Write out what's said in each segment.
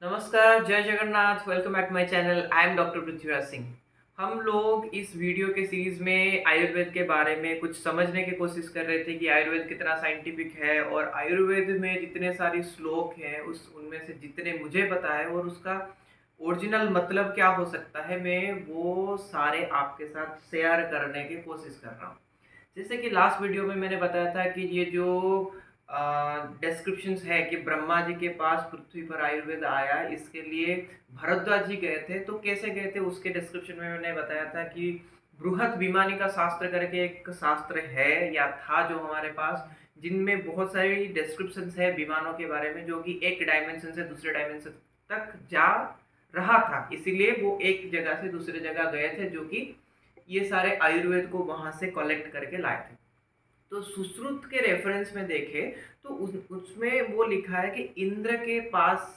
नमस्कार, जय Jagannath, welcome back to my channel. I am doctor Prithviraj Singh. हम लोग इस वीडियो के सीरीज़ में आयुर्वेद के बारे में कुछ समझने की कोशिश कर रहे थे कि आयुर्वेद कितना साइंटिफिक है और आयुर्वेद में जितने सारे श्लोक हैं उस उनमें से जितने मुझे पता है और उसका ओरिजिनल मतलब क्या हो सकता है, मैं वो सारे आपके साथ शेयर करने की कोशिश कर रहा हूँ। जैसे कि लास्ट वीडियो में मैंने बताया था कि ये जो डिस्क्रिप्शंस है कि ब्रह्मा जी के पास पृथ्वी पर आयुर्वेद आया, इसके लिए भरद्वाज जी गए थे। तो कैसे गए थे उसके डिस्क्रिप्शन में मैंने बताया था कि बृहत विमानी का शास्त्र करके एक शास्त्र है या था जो हमारे पास, जिनमें बहुत सारी डिस्क्रिप्शंस है विमानों के बारे में, जो कि एक डायमेंशन से दूसरे डायमेंशन तक जा रहा था। इसीलिए वो एक जगह से दूसरे जगह गए थे, जो कि ये सारे आयुर्वेद को वहां से कलेक्ट करके लाए थे। तो सुश्रुत के रेफरेंस में देखें तो उसमें वो लिखा है कि इंद्र के पास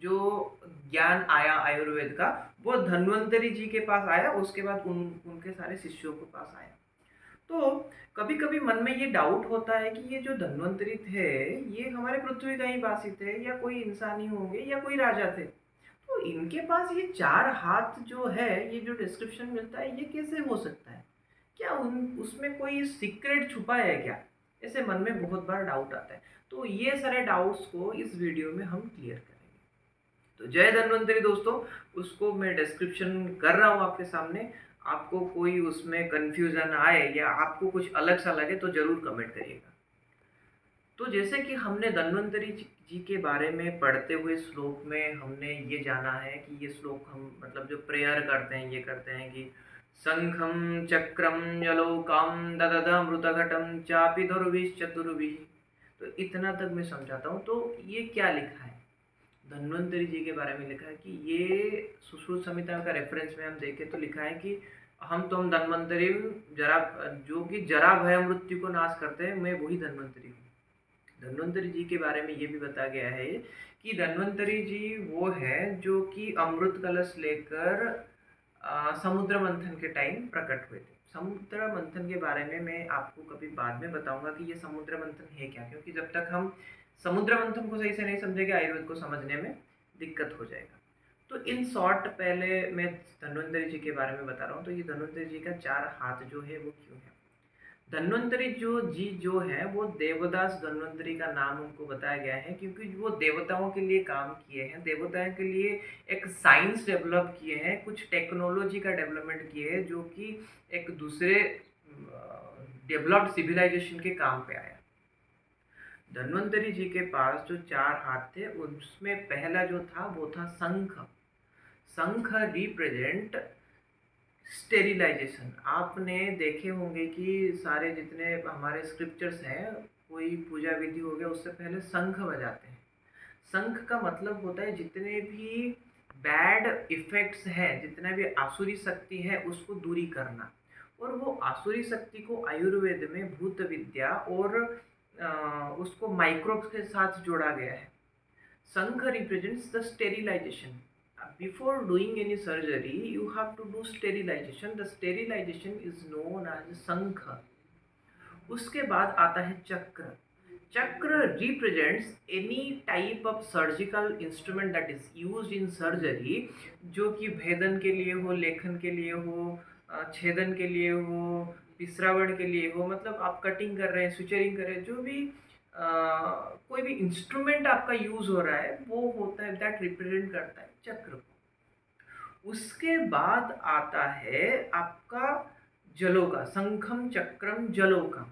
जो ज्ञान आया आयुर्वेद का, वो धन्वंतरी जी के पास आया, उसके बाद उनके सारे शिष्यों के पास आया। तो कभी कभी मन में ये डाउट होता है कि ये जो धन्वंतरी थे, ये हमारे पृथ्वी का ही वासी थे या कोई इंसान ही होंगे या कोई राजा थे। तो इनके पास ये 4 हाथ जो है, ये जो डिस्क्रिप्शन मिलता है, ये कैसे हो सकता है? क्या उन उसमें कोई सीक्रेट छुपा है क्या? ऐसे मन में बहुत बार डाउट आता है। तो ये सारे डाउट्स को इस वीडियो में हम क्लियर करेंगे। तो जय धन्वंतरी दोस्तों, उसको मैं डिस्क्रिप्शन कर रहा हूँ आपके सामने। आपको कोई उसमें कन्फ्यूज़न आए या आपको कुछ अलग सा लगे तो ज़रूर कमेंट करिएगा। तो जैसे कि हमने धन्वंतरी जी के बारे में पढ़ते हुए श्लोक में हमने ये जाना है कि ये श्लोक हम मतलब जो प्रेयर करते हैं, ये करते हैं कि शंखम चक्रम यलोकाम दददमृतघटम चापि धुर्विश्चतुर्भिः। तो इतना तक मैं समझाता हूँ। तो ये क्या लिखा है? धन्वंतरी जी के बारे में लिखा है कि ये सुश्रुत संहिता का रेफरेंस में हम देखें तो लिखा है कि हम तुम धन्वंतरी, जरा जो कि जरा भय मृत्यु को नाश करते हैं, मैं वही धन्वंतरी हूँ। धन्वंतरी जी के बारे में ये भी बताया गया है कि धन्वंतरी जी वो है जो कि अमृत कलश लेकर समुद्र मंथन के टाइम प्रकट हुए थे। समुद्र मंथन के बारे में मैं आपको कभी बाद में बताऊंगा कि ये समुद्र मंथन है क्या, क्योंकि जब तक हम समुद्र मंथन को सही से नहीं समझेंगे आयुर्वेद को समझने में दिक्कत हो जाएगा। तो इन शॉर्ट पहले मैं धन्वंतरी जी के बारे में बता रहा हूँ। तो ये धन्वंतरी जी का 4 हाथ जो है वो क्यों है? धन्वंतरी जो है वो देवदास धन्वंतरी का नाम उनको बताया गया है, क्योंकि वो देवताओं के लिए काम किए हैं, देवताओं के लिए एक साइंस डेवलप किए हैं, कुछ टेक्नोलॉजी का डेवलपमेंट किए हैं, जो कि एक दूसरे डेवलप्ड सिविलाइजेशन के काम पे आया। धन्वंतरी जी के पास जो 4 हाथ थे, उसमें पहला जो था वो था शंख। शंख रिप्रेजेंट स्टेरिलाइजेशन। आपने देखे होंगे कि सारे जितने हमारे स्क्रिप्चर्स हैं, कोई पूजा विधि हो गया, उससे पहले शंख बजाते हैं। शंख का मतलब होता है जितने भी बैड इफेक्ट्स हैं, जितना भी आसुरी शक्ति है, उसको दूरी करना। और वो आसुरी शक्ति को आयुर्वेद में भूत विद्या और उसको माइक्रोब्स के साथ जोड़ा गया है। Sankha represents the sterilization. Before doing any surgery, you have to do sterilization. The sterilization is known as Sankha. उसके बाद आता है चक्र। चक्र represents any type of surgical instrument that is used in surgery, जो कि भेदन के लिए हो, लेखन के लिए हो, छेदन के लिए हो, पिसरावण के लिए हो, मतलब आप कटिंग कर रहे हैं, सुचरिंग कर रहे हैं, जो भी कोई भी इंस्ट्रूमेंट आपका यूज हो रहा है, वो होता है, दैट रिप्रेजेंट करता है चक्र को। उसके बाद आता है आपका जलों का, शंखम चक्रम जलों का।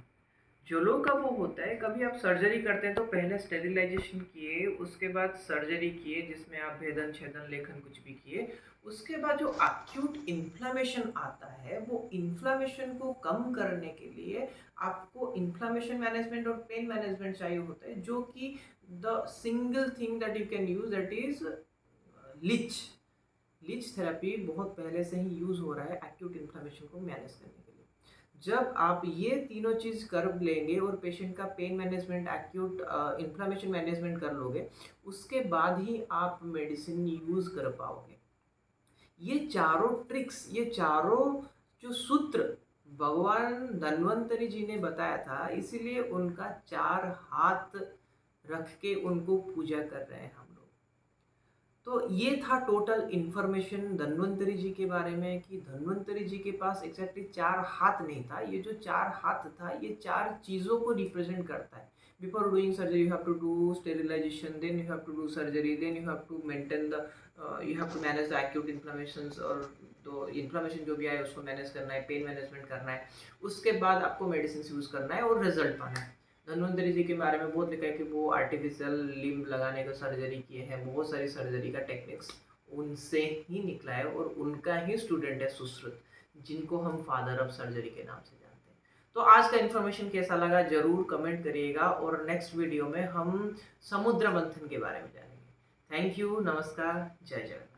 जलों का वो होता है, कभी आप सर्जरी करते हैं तो पहले स्टेरिलाइजेशन किए, उसके बाद सर्जरी किए जिसमें आप भेदन छेदन लेखन कुछ भी किए। उसके बाद जो एक्यूट इन्फ्लामेशन आता है, वो इन्फ्लामेशन को कम करने के लिए आपको इन्फ्लामेशन मैनेजमेंट और पेन मैनेजमेंट चाहिए होता है, जो कि the single thing that you can use, that is leech. Leech therapy बहुत पहले से ही यूज हो रहा है एक्यूट इन्फ्लामेशन को मैनेज करने के लिए। जब आप ये तीनों चीज़ कर लेंगे और पेशेंट का pain management, acute inflammation management कर लोगे, उसके बाद ही आप मेडिसिन यूज़ कर पाओगे। ये चारों ट्रिक्स, ये चारों जो सूत्र भगवान धन्वंतरी जी ने बताया था, इसीलिए उनका 4 हाथ रख के उनको पूजा कर रहे हैं हम लोग। तो ये था टोटल इन्फॉर्मेशन धन्वंतरि जी के बारे में कि धन्वंतरि जी के पास एग्जैक्टली 4 हाथ नहीं था। ये जो 4 हाथ था ये 4 चीज़ों को रिप्रेजेंट करता है। Before doing surgery you have to do sterilization, then you have to do surgery, then you have to maintain the you have to manage the acute inflammations, और तो इन्फ्लेमेशन जो भी आए उसको मैनेज करना है, पेन मैनेजमेंट करना है। उसके बाद आपको मेडिसिन यूज़ करना है और रिजल्ट पाना है। धन्वंतरि जी के बारे में बहुत लिखा है कि वो आर्टिफिशियल लिम्ब लगाने का सर्जरी किए हैं, बहुत सारी सर्जरी का टेक्निक्स उनसे ही निकला है, और उनका ही स्टूडेंट है सुश्रुत, जिनको हम फादर ऑफ सर्जरी के नाम से जानते हैं। तो आज का इन्फॉर्मेशन कैसा लगा जरूर कमेंट करिएगा, और नेक्स्ट वीडियो में हम समुद्र मंथन के बारे में जानेंगे। थैंक यू, नमस्कार, जय जगन्नाथ।